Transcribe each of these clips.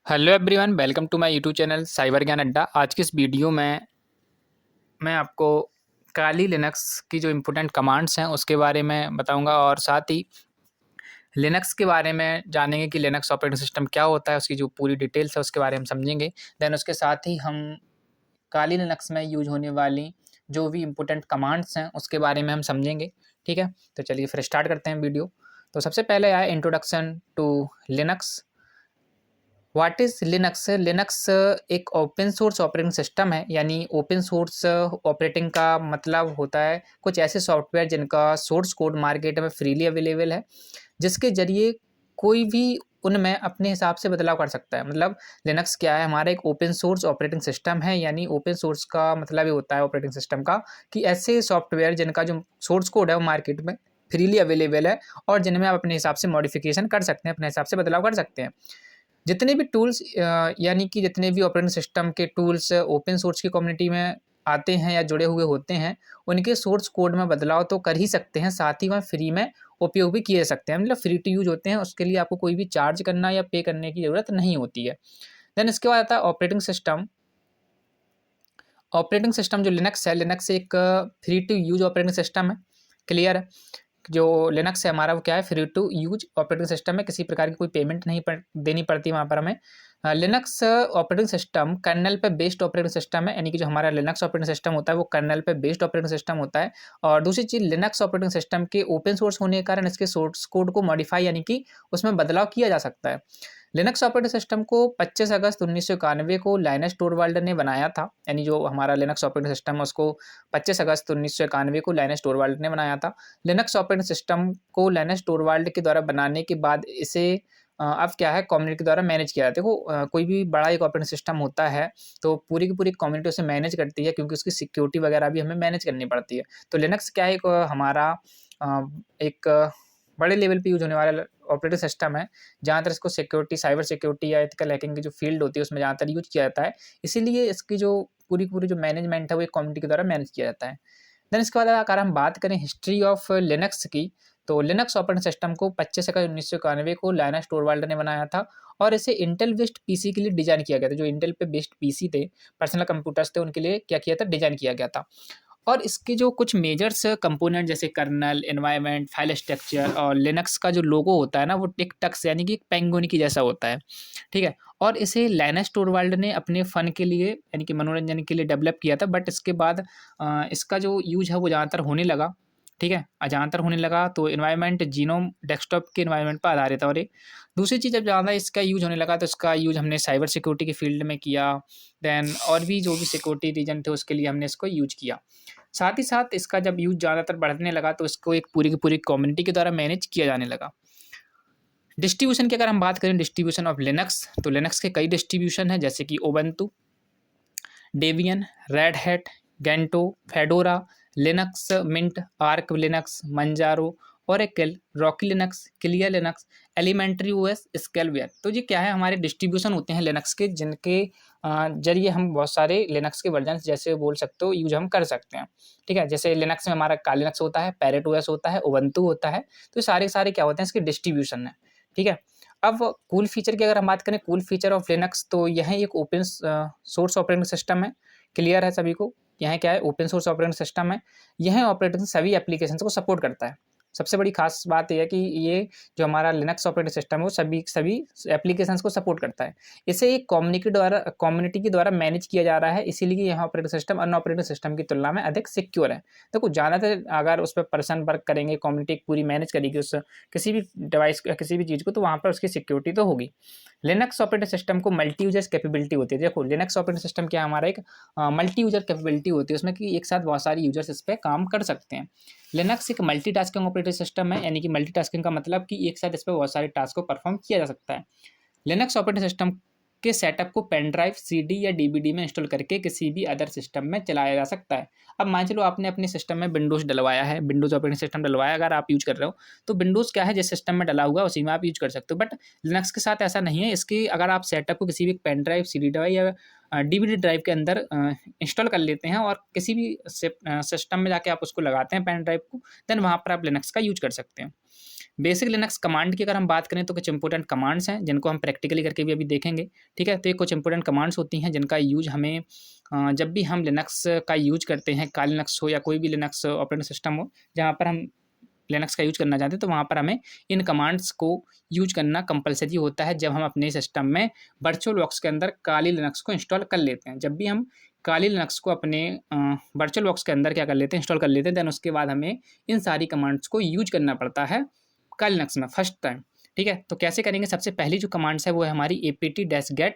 Hello everyone, welcome to my YouTube channel cyber Gyan Adda. आज की इस वीडियो में मैं आपको काली लिनक्स की जो इम्पोर्टेंट कमांड्स हैं उसके बारे में बताऊंगा और साथ ही लिनक्स के बारे में जानेंगे कि लिनक्स ऑपरेटिंग सिस्टम क्या होता है, उसकी जो पूरी डिटेल्स है उसके बारे में समझेंगे। देन उसके साथ ही हम काली लिनक्स में यूज होने वाली जो भी इम्पोर्टेंट कमांड्स हैं उसके बारे में हम समझेंगे। ठीक है, तो चलिए फिर स्टार्ट करते हैं वीडियो। तो सबसे पहले आया introduction to Linux. What is Linux? Linux एक ओपन सोर्स ऑपरेटिंग सिस्टम है, यानी ओपन सोर्स ऑपरेटिंग का मतलब होता है कुछ ऐसे सॉफ्टवेयर जिनका सोर्स कोड मार्केट में फ्रीली अवेलेबल है, जिसके ज़रिए कोई भी उनमें अपने हिसाब से बदलाव कर सकता है। मतलब लिनक्स क्या है? हमारा एक ओपन सोर्स ऑपरेटिंग सिस्टम है, यानी ओपन सोर्स का मतलब ये होता है ऑपरेटिंग सिस्टम का कि ऐसे सॉफ्टवेयर जिनका जो सोर्स कोड है वो मार्केट में फ्रीली अवेलेबल है और जिनमें आप अपने हिसाब से मॉडिफिकेशन कर सकते हैं, अपने हिसाब से बदलाव कर सकते हैं। जितने भी टूल्स यानी कि जितने भी ऑपरेटिंग सिस्टम के टूल्स ओपन सोर्स की कम्युनिटी में आते हैं या जुड़े हुए होते हैं, उनके सोर्स कोड में बदलाव तो कर ही सकते हैं, साथ ही वह फ्री में उपयोग भी किए जा सकते हैं। मतलब फ्री टू यूज होते हैं, उसके लिए आपको कोई भी चार्ज करना या पे करने की ज़रूरत नहीं होती है। देन इसके बाद आता है ऑपरेटिंग सिस्टम। ऑपरेटिंग सिस्टम जो लिनक्स है, लिनक्स एक free to use operating system है। क्लियर है? जो लिनक्स है हमारा वो क्या है? Free to use operating system है, किसी प्रकार की कोई पेमेंट नहीं देनी पड़ती वहाँ पर हमें। लिनक्स ऑपरेटिंग सिस्टम कर्नेल पे बेस्ड ऑपरेटिंग सिस्टम है, यानी कि जो हमारा लिनक्स ऑपरेटिंग सिस्टम होता है वो कर्नेल पे बेस्ड ऑपरेटिंग सिस्टम होता है। और दूसरी चीज़, लिनक्स ऑपरेटिंग सिस्टम के ओपन सोर्स होने के कारण इसके सोर्स कोड को मॉडिफाई यानी कि उसमें बदलाव किया जा सकता है। लिनक्स ऑपरेटिंग सिस्टम को 25 अगस्त 1991 को लाइनस टोरवाल्ड ने बनाया था, यानी जो हमारा लिनक्स ऑपरेटिंग सिस्टम है उसको 25 अगस्त 1991 को लाइनस टोरवाल्ड ने बनाया था। लिनक्स ऑपरेटिंग सिस्टम को लाइनस टोरवाल्ड के द्वारा बनाने के बाद इसे अब क्या है, कम्युनिटी के द्वारा मैनेज किया जाता है। देखो कोई भी बड़ा एक ऑपरेटिंग सिस्टम होता है तो पूरी की पूरी कम्युनिटी उसे मैनेज करती है, क्योंकि उसकी सिक्योरिटी वगैरह भी हमें मैनेज करनी पड़ती है। तो लिनक्स क्या है, एक हमारा एक बड़े लेवल पे यूज होने वाला ऑपरेटिंग सिस्टम है, जहाँ तक इसको सिक्योरिटी, साइबर सिक्योरिटी या एथिकल हैकिंग की जो फील्ड होती है उसमें ज़्यादातर यूज किया जाता है। इसीलिए इसकी जो पूरी की पूरी जो मैनेजमेंट है वो एक कम्युनिटी के द्वारा मैनेज किया जाता है। देन इसके बाद अगर हम बात करें हिस्ट्री ऑफ लिनक्स की, तो लिनक्स ऑपरेटिंग सिस्टम को 25 अगस्त 1991 को लाइनस टोरवाल्ड ने बनाया था और इसे इंटेल बेस्ड पीसी के लिए डिजाइन किया गया था। जो इंटेल पे बेस्ड पीसी थे, पर्सनल कंप्यूटर्स थे, उनके लिए क्या किया था, डिजाइन किया गया था। और इसके जो कुछ मेजर्स कंपोनेंट जैसे कर्नल, एनवायरनमेंट, फाइल स्ट्रक्चर और लिनक्स का जो लोगो होता है ना, वो एक टक्स यानी कि एक पेंगुइन की जैसा होता है। ठीक है, और इसे लाइनस टोरवाल्ड ने अपने फन के लिए यानी कि मनोरंजन के लिए डेवलप किया था, बट इसके बाद इसका जो यूज है वो ज़्यादातर होने लगा। ठीक है, ज़्यादातर होने लगा तो इन्वायरमेंट जीनोम डेस्कटॉप के इन्वायरमेंट पर आधारित है। और एक दूसरी चीज़, जब ज़्यादा इसका यूज होने लगा तो इसका यूज हमने साइबर सिक्योरिटी के फील्ड में किया। देन और भी जो भी सिक्योरिटी रीजन थे उसके लिए हमने इसको यूज किया। साथ ही साथ इसका जब यूज ज़्यादातर बढ़ने लगा तो इसको एक पूरी की पूरी कम्युनिटी के द्वारा मैनेज किया जाने लगा। डिस्ट्रीब्यूशन की अगर हम बात करें, डिस्ट्रीब्यूशन ऑफ लिनक्स, तो लिनक्स के कई डिस्ट्रीब्यूशन हैं, जैसे कि Ubuntu, Debian, Red Hat, Gentoo, Fedora, Linux Mint, Arch Linux, Manjaro, Oracle, Rocky Linux, Clear Linux, elementary OS, Slackware. तो ये क्या है, हमारे डिस्ट्रीब्यूशन होते हैं लिनक्स के, जिनके जरिए हम बहुत सारे लिनक्स के वर्जन जैसे बोल सकते हो यूज हम कर सकते हैं। ठीक है, जैसे लिनक्स में हमारा कालिनक्स होता है, पैरेट ओएस होता है, उबंटू होता है। तो ये सारे सारे क्या होते हैं, इसके डिस्ट्रीब्यूशन है। ठीक है, अब कूल फीचर की अगर हम बात करें, कूल फीचर ऑफ लिनक्स, तो यह एक ओपन सोर्स ऑपरेटिंग सिस्टम है। क्लियर है सभी को? यह क्या है, ओपन सोर्स ऑपरेटिंग सिस्टम है। यह ऑपरेटिंग सभी एप्लीकेशंस को सपोर्ट करता है। सबसे बड़ी खास बात यह है कि ये जो हमारा लिनक्स ऑपरेटिंग सिस्टम है वो सभी सभी एप्लीकेशंस को सपोर्ट करता है। इसे एक कम्युनिटी के द्वारा मैनेज किया जा रहा है, इसीलिए यह ऑपरेटिंग सिस्टम अन्य ऑपरेटिंग सिस्टम की तुलना में अधिक सिक्योर है। देखो ज़्यादातर अगर उस पर पर्सन वर्क करेंगे, कम्युनिटी पूरी मैनेज करेगी उस किसी भी डिवाइस किसी भी चीज़ को, तो वहाँ पर उसकी सिक्योरिटी तो होगी। लिनक्स ऑपरेटिंग सिस्टम को मल्टी यूजर्स कैपेबिलिटी होती है। देखो लिनक्स ऑपरेटिंग सिस्टम क्या है, हमारा एक मल्टी यूजर कैपेबिलिटी होती है उसमें, कि एक साथ बहुत सारी यूजर्स इस पर काम कर सकते हैं। लिनक्स एक मल्टीटास्किंग ऑपरेटिंग सिस्टम है, यानी कि मल्टीटास्किंग का मतलब कि एक साथ इस पर बहुत सारे टास्क को परफॉर्म किया जा सकता है। लिनक्स ऑपरेटिंग सिस्टम के सेटअप को पेन ड्राइव, सीडी या डीवीडी में इंस्टॉल करके किसी भी अदर सिस्टम में चलाया जा सकता है। अब मान चलो आपने अपने सिस्टम में विंडोज़ डलवाया है, विंडोज़ ऑपरेटिंग सिस्टम डलवाया अगर आप यूज कर रहे हो, तो विंडोज़ क्या है, जिस सिस्टम में डला हुआ है उसी में आप यूज कर सकते हो। बट लिनक्स के साथ ऐसा नहीं है। इसकी अगर आप सेटअप को किसी भी पेन ड्राइव, सीडी ड्राइव या डीवीडी ड्राइव के अंदर इंस्टॉल कर लेते हैं और किसी भी सिस्टम में जाके आप उसको लगाते हैं पेन ड्राइव को, देन वहाँ पर आप लिनक्स का यूज कर सकते हैं। बेसिक लिनक्स कमांड की अगर हम बात करें तो कुछ इंपॉर्टेंट कमांड्स हैं जिनको हम प्रैक्टिकली करके भी अभी देखेंगे, ठीक है। तो ये कुछ इंपॉर्टेंट कमांड्स होती हैं जिनका यूज हमें जब भी हम लिनक्स का यूज करते हैं, काली लिनक्स हो या कोई भी लिनक्स ऑपरेटिंग सिस्टम हो जहाँ पर हम लिनक्स का यूज करना चाहते हैं, तो वहाँ पर हमें इन कमांड्स को यूज करना कंपलसरी होता है जब हम अपने सिस्टम में वर्चुअल बॉक्स के अंदर काली लिनक्स को इंस्टॉल कर लेते हैं। जब भी हम काली लिनक्स को अपने वर्चुअल बॉक्स के अंदर क्या कर लेते हैं, इंस्टॉल कर लेते हैं, देन उसके बाद हमें इन सारी कमांड्स को यूज करना पड़ता है काली लिनक्स में फर्स्ट टाइम, ठीक है। तो कैसे करेंगे, सबसे पहली जो कमांड्स है वो है हमारी apt-get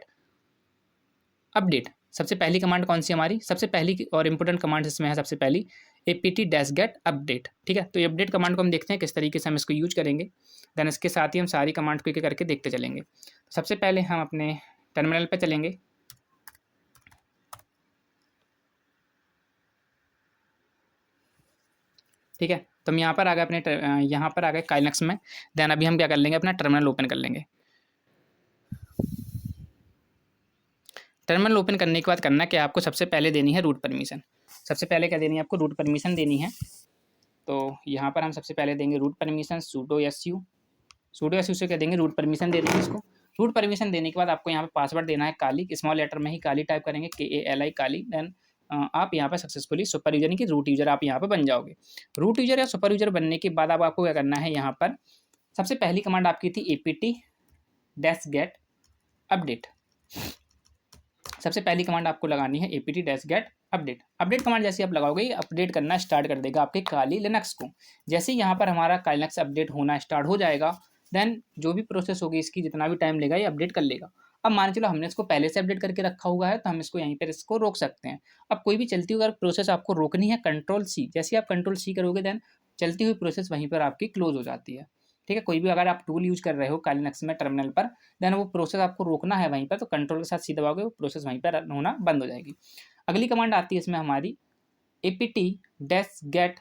अपडेट। सबसे पहली कमांड कौन सी हमारी, सबसे पहली और इंपॉर्टेंट कमांड इसमें है सबसे पहली apt-get अपडेट, ठीक है। तो ये अपडेट कमांड को हम देखते हैं किस तरीके से हम इसको यूज करेंगे, देन इसके साथ ही हम सारी कमांड को एक एक करके देखते चलेंगे। सबसे पहले हम अपने टर्मिनल पे चलेंगे, ठीक है। तो हम यहाँ पर आ गए यहाँ पर आ गए काली लिनक्स में। देन अभी हम क्या कर लेंगे, अपना टर्मिनल ओपन कर लेंगे। टर्मिनल ओपन करने के बाद करना क्या है, आपको सबसे पहले देनी है रूट परमिशन। सबसे पहले क्या देनी है, आपको रूट परमिशन देनी है। तो यहाँ पर हम सबसे पहले देंगे रूट परमिशन sudo su से क्या देंगे, रूट परमिशन दे देंगे इसको। रूट परमिशन देने के बाद आपको यहाँ पे पासवर्ड देना है काली, स्मॉल लेटर में ही काली टाइप करेंगे, KALI काली। देन आप यहाँ पर सक्सेसफुली सुपर यूजर, यानी कि रूट यूजर आप यहाँ पर बन जाओगे। रूट यूजर या सुपर यूजर बनने के बाद अब आपको क्या करना है, यहाँ पर सबसे पहली कमांड आपकी थी apt-get अपडेट। सबसे पहली कमांड आपको लगानी है apt-get अपडेट। अपडेट कमांड जैसे आप लगाओगे अपडेट करना स्टार्ट कर देगा आपके काली लिनक्स को। जैसे ही यहाँ पर हमारा काली लिनक्स अपडेट होना स्टार्ट हो जाएगा, देन जो भी प्रोसेस होगी इसकी जितना भी टाइम लेगा ये अपडेट कर लेगा। अब मान चलो हमने इसको पहले से अपडेट करके रखा हुआ है तो हम इसको यहीं पर इसको रोक सकते हैं। अब कोई भी चलती हुई अगर प्रोसेस आपको रोकनी है, कंट्रोल-C, जैसे आप कंट्रोल-C करोगे देन चलती हुई प्रोसेस वहीं पर आपकी क्लोज हो जाती है, ठीक है। कोई भी अगर आप टूल यूज कर रहे हो काली लिनक्स में टर्मिनल पर, देन वो प्रोसेस आपको रोकना है वहीं पर, तो कंट्रोल के साथ सी दबाओगे वो प्रोसेस वहीं पर रन होना बंद हो जाएगी। अगली कमांड आती है इसमें हमारी apt-get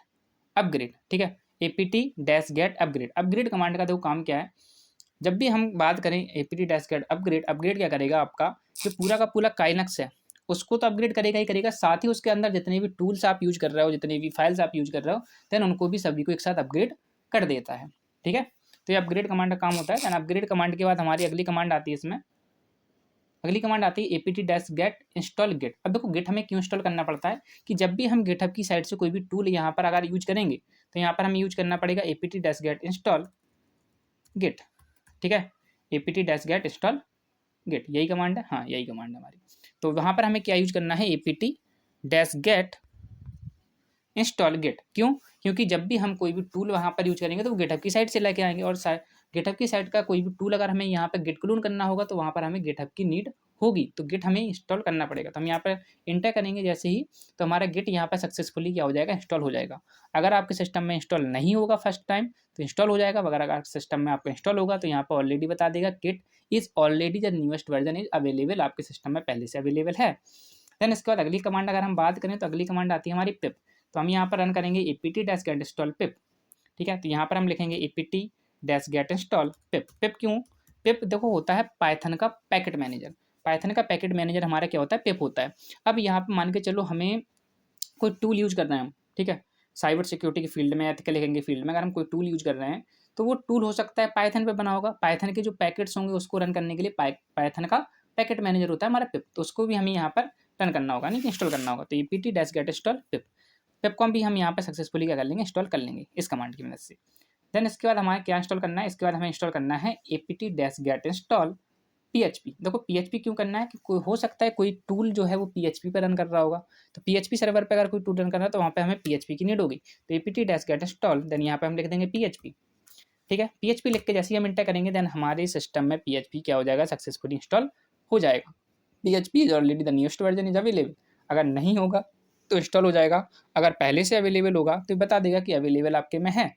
अपग्रेड, ठीक है। apt-get upgrade. अपग्रेड कमांड का देखो काम क्या है, जब भी हम बात करें apt-get अपग्रेड, अपग्रेड क्या करेगा, आपका जो पूरा का पूरा काली लिनक्स है उसको तो अपग्रेड करेगा ही करेगा, साथ ही उसके अंदर जितने भी टूल्स आप यूज कर रहे हो, जितने भी फाइल्स आप यूज कर रहे हो, देन उनको भी सभी को एक साथ अपग्रेड कर देता है, ठीक है। तो ये अपग्रेड कमांड का काम होता है। देन अपग्रेड कमांड के बाद हमारी अगली कमांड आती है इसमें, अगली कमांड आती है apt-get इंस्टॉल गिट। अब देखो गिट हमें क्यों इंस्टॉल करना पड़ता है कि जब भी हम गिटहब की साइड से कोई भी टूल यहाँ पर अगर यूज करेंगे तो यहाँ पर हमें यूज करना पड़ेगा apt-get इंस्टॉल गिट, ठीक है। apt-get इंस्टॉल गिट, यही कमांड है, हाँ यही कमांड है हमारी। तो वहाँ पर हमें क्या यूज करना है, apt-get इंस्टॉल गिट। क्यों, क्योंकि जब भी हम कोई भी टूल वहाँ पर यूज करेंगे तो वो गिटहब की साइड से लेके आएंगे, और गिटहब की साइड का कोई भी टूल अगर हमें यहाँ पर गिट क्लोन करना होगा तो वहाँ पर हमें गिटहब की नीड होगी, तो गिट हमें इंस्टॉल करना पड़ेगा। तो हम यहाँ पर इंटर करेंगे जैसे ही, तो हमारा गिट यहाँ पर सक्सेसफुली क्या हो जाएगा, इंस्टॉल हो जाएगा। अगर आपके सिस्टम में इंस्टॉल नहीं होगा फर्स्ट टाइम तो इंस्टॉल हो जाएगा, अगर सिस्टम में आपका इंस्टॉल होगा तो यहाँ पर ऑलरेडी बता देगा git is already the newest version is available, आपके सिस्टम में पहले से अवेलेबल है। देन इसके बाद अगली कमांड अगर हम बात करें तो अगली कमांड आती है हमारी पिप। तो हम यहाँ पर रन करेंगे apt-get इंस्टॉल पिप, ठीक है। तो यहाँ पर हम लिखेंगे apt-get इंस्टॉल पिप। पिप क्यों, पिप देखो होता है पाइथन का पैकेट मैनेजर। पाइथन का पैकेट मैनेजर हमारा क्या होता है, पिप होता है। अब यहाँ पर मान के चलो हमें कोई टूल यूज कर रहे हैं हम, ठीक है, साइबर सिक्योरिटी के फील्ड में, एथिकल हैकिंग के फील्ड में अगर हम कोई टूल यूज कर रहे हैं तो वो टूल हो सकता है पाइथन पे बना होगा। पाइथन के जो पैकेट्स होंगे उसको रन करने के लिए पाइथन का पैकेट मैनेजर होता है हमारा पिप, तो उसको भी हमें यहाँ पर रन करना होगा, नहीं इंस्टॉल करना होगा। तो apt-get इंस्टॉल पिप, पिप को भी हम यहाँ पर सक्सेसफुली क्या कर लेंगे, इंस्टॉल कर लेंगे इस कमांड की मदद से। देन इसके बाद हमें क्या इंस्टॉल करना है, इसके बाद हमें इंस्टॉल करना है apt-get इंस्टॉल PHP। देखो PHP क्यों करना है कि कोई हो सकता है कोई टूल जो है वो PHP पर रन कर रहा होगा, तो PHP सर्वर पर अगर कोई टूल रन कर रहा है तो वहाँ पे हमें PHP की नीड होगी। तो apt-get इंस्टॉल, देन यहाँ पे हम लिख देंगे PHP, ठीक है। PHP लिख के जैसे ही हम इंटर करेंगे देन हमारे सिस्टम में PHP क्या हो जाएगा, सक्सेसफुली इंस्टॉल हो जाएगा। PHP is already the newest version is available, अगर नहीं होगा तो इंस्टॉल हो जाएगा, अगर पहले से अवेलेबल होगा तो बता देगा कि अवेलेबल आपके में है,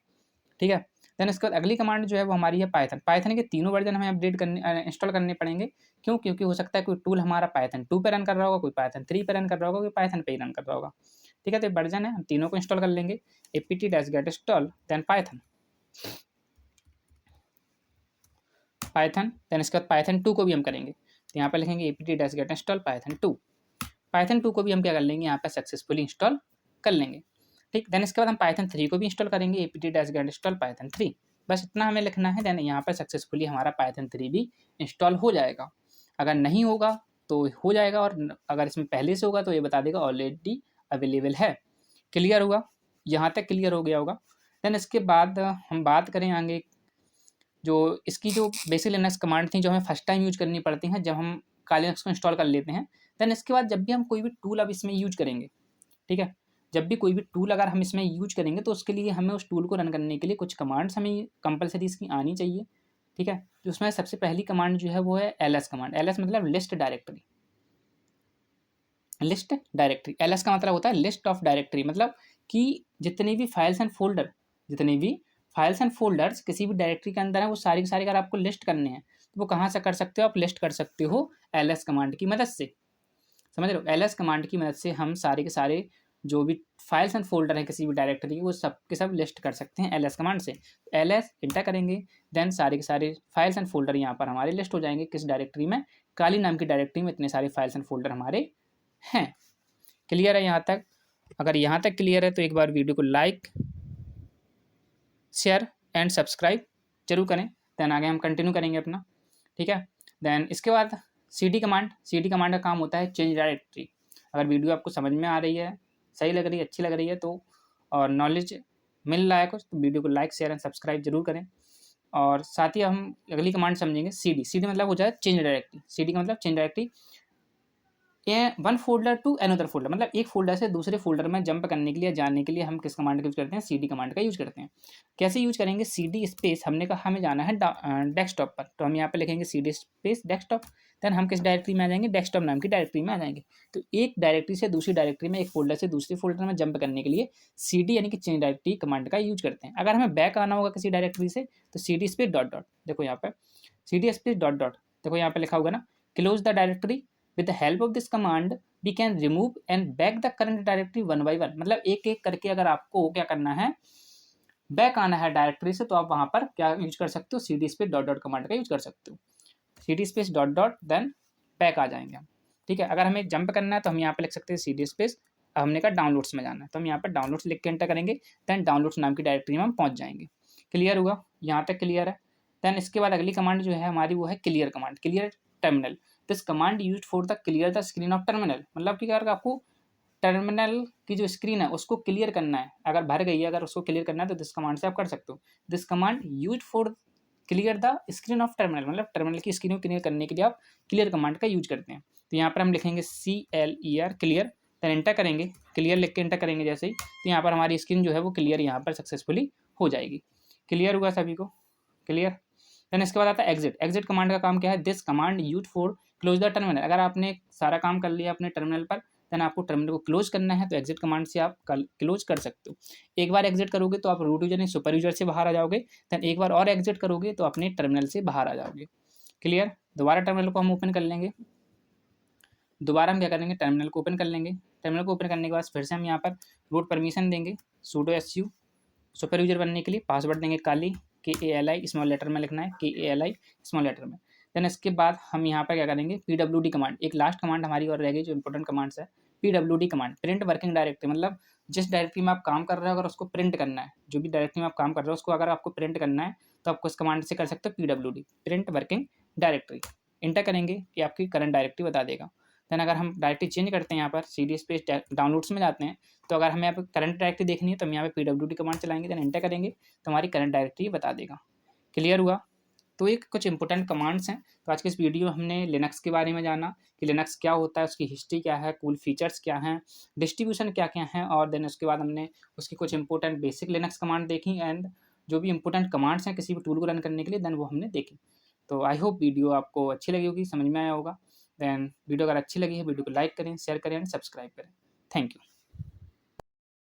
ठीक है। देन इसके बाद अगली कमांड जो है वो हमारी है पाइथन। पाइथन के तीनों वर्जन हमें अपडेट करने इंस्टॉल करने पड़ेंगे। क्यों, क्योंकि हो सकता है कोई टूल हमारा पाइथन 2 पे रन कर रहा होगा, कोई पाइथन 3 पे रन कर रहा होगा, कोई पाइथन पे ही रन कर रहा होगा, ठीक है। तो वर्जन है, हम तीनों को इंस्टॉल कर लेंगे apt-get install then Python, then इसके बाद पाइथन 2 को भी हम करेंगे। तो यहाँ पर लिखेंगे apt-get इंस्टॉल पाइथन 2। पाइथन 2 को भी हम क्या कर लेंगे, यहाँ पर सक्सेसफुली इंस्टॉल कर लेंगे, ठीक। देन इसके बाद हम पाइथन 3 को भी इंस्टॉल करेंगे apt-get इंस्टॉल पाइथन 3। बस इतना हमें लिखना है, देन यहाँ पर सक्सेसफुली हमारा पाइथन 3 भी इंस्टॉल हो जाएगा। अगर नहीं होगा तो हो जाएगा, और अगर इसमें पहले से होगा तो ये बता देगा ऑलरेडी अवेलेबल है। क्लियर हुआ? यहाँ तक क्लियर हो गया होगा। देन इसके बाद हम बात करें आगे, जो इसकी जो बेसिक लिनक्स कमांड थी जो हमें फर्स्ट टाइम यूज करनी पड़ती हैं जब हम काली लिनक्स को इंस्टॉल कर लेते हैं। देन इसके बाद जब भी हम कोई भी टूल अब इसमें यूज करेंगे, ठीक है, जब भी कोई भी टूल अगर हम इसमें यूज करेंगे तो उसके लिए हमें उस टूल को रन करने के लिए कुछ कमांड्स हमें कंपलसरी इसकी आनी चाहिए। ठीक है, तो उसमें सबसे पहली कमांड जो है वो है ls कमांड। ls मतलब list directory. List directory, ls का मतलब होता है लिस्ट ऑफ डायरेक्टरी, मतलब कि जितनी भी फाइल्स एंड फोल्डर, जितनी भी फाइल्स एंड फोल्डर्स किसी भी डायरेक्टरी के अंदर है वो सारी की सारी अगर आपको लिस्ट करने हैं तो वो कहाँ से कर सकते हो? आप लिस्ट कर सकते हो ls कमांड की मदद से। समझ रहे हो? ls कमांड की मदद से हम सारे के सारे जो भी फाइल्स एंड फोल्डर है किसी भी डायरेक्टरी की वो सब के सब लिस्ट कर सकते हैं ls कमांड से। ls इंटर करेंगे, देन सारे के सारे फाइल्स एंड फोल्डर यहाँ पर हमारे लिस्ट हो जाएंगे किस डायरेक्टरी में? काली नाम की डायरेक्टरी में इतने सारे फाइल्स एंड फोल्डर हमारे हैं। क्लियर है यहाँ तक? अगर यहाँ तक क्लियर है तो एक बार वीडियो को लाइक, शेयर एंड सब्सक्राइब जरूर करें। देन आगे हम कंटिन्यू करेंगे अपना। ठीक है, देन इसके बाद cd कमांड। cd कमांड का काम होता है चेंज डायरेक्टरी। अगर वीडियो आपको समझ में आ रही है, सही लग रही है, अच्छी लग रही है तो, और नॉलेज मिल रहा है कुछ, तो वीडियो को लाइक, शेयर एंड सब्सक्राइब जरूर करें। और साथ ही हम अगली कमांड समझेंगे cd। cd मतलब हो जाए चेंज डायरेक्टरी। cd का मतलब चेंज डायरेक्टरी। ये one folder to another folder, मतलब एक फोल्डर से दूसरे फोल्डर में जंप करने के लिए, जाने के लिए हम किस कमांड का यूज करते हैं? cd कमांड का यूज करते हैं। कैसे यूज करेंगे? cd स्पेस, हमने कहा हमें जाना है डेस्कटॉप पर, तो हम यहाँ पे लिखेंगे cd स्पेस डेस्कटॉप। देन हम किस डायरेक्टरी में आ जाएंगे? डेस्कटॉप नाम की डायरेक्टरी में आ जाएंगे। तो एक डायरेक्टरी से दूसरी डायरेक्टरी में, एक फोल्डर से दूसरे फोल्डर में जंप करने के लिए cd यानी कि चेंज डायरेक्टरी कमांड का यूज करते हैं। अगर हमें बैक आना होगा किसी डायरेक्टरी से तो cd स्पेस डॉट डॉट, देखो यहाँ पर cd स्पेस डॉट डॉट, देखो यहाँ पे लिखा होगा ना, close the directory. With the help of this command we can remove and back the current directory one by one. मतलब एक एक करके अगर आपको क्या करना है, बैक आना है डायरेक्टरी से, तो आप वहां पर क्या यूज कर सकते हो? cd space dot dot command का यूज कर सकते हो। cd space dot dot, then back आ जाएंगे हम। ठीक है, अगर हमें जंप करना है तो हम यहाँ पे लिख सकते हैं cd स्पेस, हमने कहा डाउनलोड्स में जाना है तो हम यहाँ पर डाउनलोड्स लिख के एंटर करेंगे। देन डाउनलोड्स नाम की डायरेक्टरी में हम पहुंच जाएंगे। क्लियर हुआ? यहाँ तक क्लियर है? देन इसके बाद अगली कमांड जो है हमारी वो है clear command. Clear terminal, this command used for the clear the screen of terminal. मतलब कि अगर आपको टर्मिनल की जो स्क्रीन है उसको क्लियर करना है, अगर भर गई है, अगर उसको क्लियर करना है तो दिस कमांड से आप कर सकते हो। This command use for clear the screen of terminal, मतलब टर्मिनल की स्क्रीन को क्लियर करने के लिए आप क्लियर कमांड का यूज करते हैं। तो यहाँ पर हम लिखेंगे CLER क्लियर, देन एंटर करेंगे। क्लियर लिख के एंटर करेंगे जैसे ही, तो यहाँ पर हमारी स्क्रीन जो है वो क्लियर यहाँ पर सक्सेसफुली हो जाएगी। क्लियर हुआ सभी को? क्लियर। देन इसके बाद आता है एग्जिट। एग्जिट कमांड का काम क्या है? This command use for close the terminal. अगर आपने सारा काम कर लिया अपने टर्मिनल पर, देन आपको टर्मिनल को क्लोज करना है तो एग्जिट कमांड से आप क्लोज कर सकते हो। एक बार एग्जिट करोगे तो आप रूट यूजर नहीं सुपर यूजर से बाहर आ जाओगे। देन एक बार और एग्जिट करोगे तो अपने टर्मिनल से बाहर आ जाओगे। क्लियर। दोबारा टर्मिनल को हम ओपन कर लेंगे। दोबारा हम क्या करेंगे? टर्मिनल को ओपन कर लेंगे। टर्मिनल को ओपन करने के बाद फिर से हम यहाँ पर रूट परमिशन देंगे, sudo su, सुपर यूजर बनने के लिए पासवर्ड देंगे काली, KALI स्मॉल लेटर में लिखना है, KALI स्मॉल लेटर में। देन इसके बाद हम यहाँ पर क्या करेंगे? PWD कमांड, एक लास्ट कमांड हमारी और रह गई जो इंपॉर्टेंट कमांड्स है। PWD command, print working directory, मतलब जिस डायरेक्टरी में आप काम कर रहे हो अगर उसको प्रिंट करना है, जो भी डायरेक्टरी में आप काम कर रहे हो उसको अगर आपको प्रिंट करना है तो आपको इस कमांड से कर सकते हो PWD, print working directory. Inter करेंगे कि आपकी करंट डायरेक्टरी बता देगा। देन अगर हम डायरेक्टरी चेंज करते हैं, यहाँ पर cd स्पेस डाउनलोड्स में जाते हैं, तो अगर हमें यहाँ पर करंट डायरेक्टरी देखनी है तो हम यहाँ पे PWD कमांड चलाएंगे, देन एंटर करेंगे तो हमारी करंट डायरेक्टरी बता देगा। क्लियर हुआ? तो ये कुछ इंपॉर्टेंट कमांड्स हैं। तो आज के इस वीडियो में हमने लिनक्स के बारे में जाना कि लिनक्स क्या होता है, उसकी हिस्ट्री क्या है, कूल फीचर्स क्या हैं, डिस्ट्रीब्यूशन क्या क्या हैं, और देन उसके बाद हमने उसकी कुछ इंपॉर्टेंट बेसिक लिनक्स कमांड देखी, एंड जो भी इंपॉर्टेंट कमांड्स हैं किसी भी टूल को रन करने के लिए, देन वो हमने देखी। तो आई होप वीडियो आपको अच्छी लगी होगी, समझ में आया होगा। देन वीडियो अगर अच्छी लगी है वीडियो को लाइक करें, शेयर करें एंड सब्सक्राइब करें। Thank you.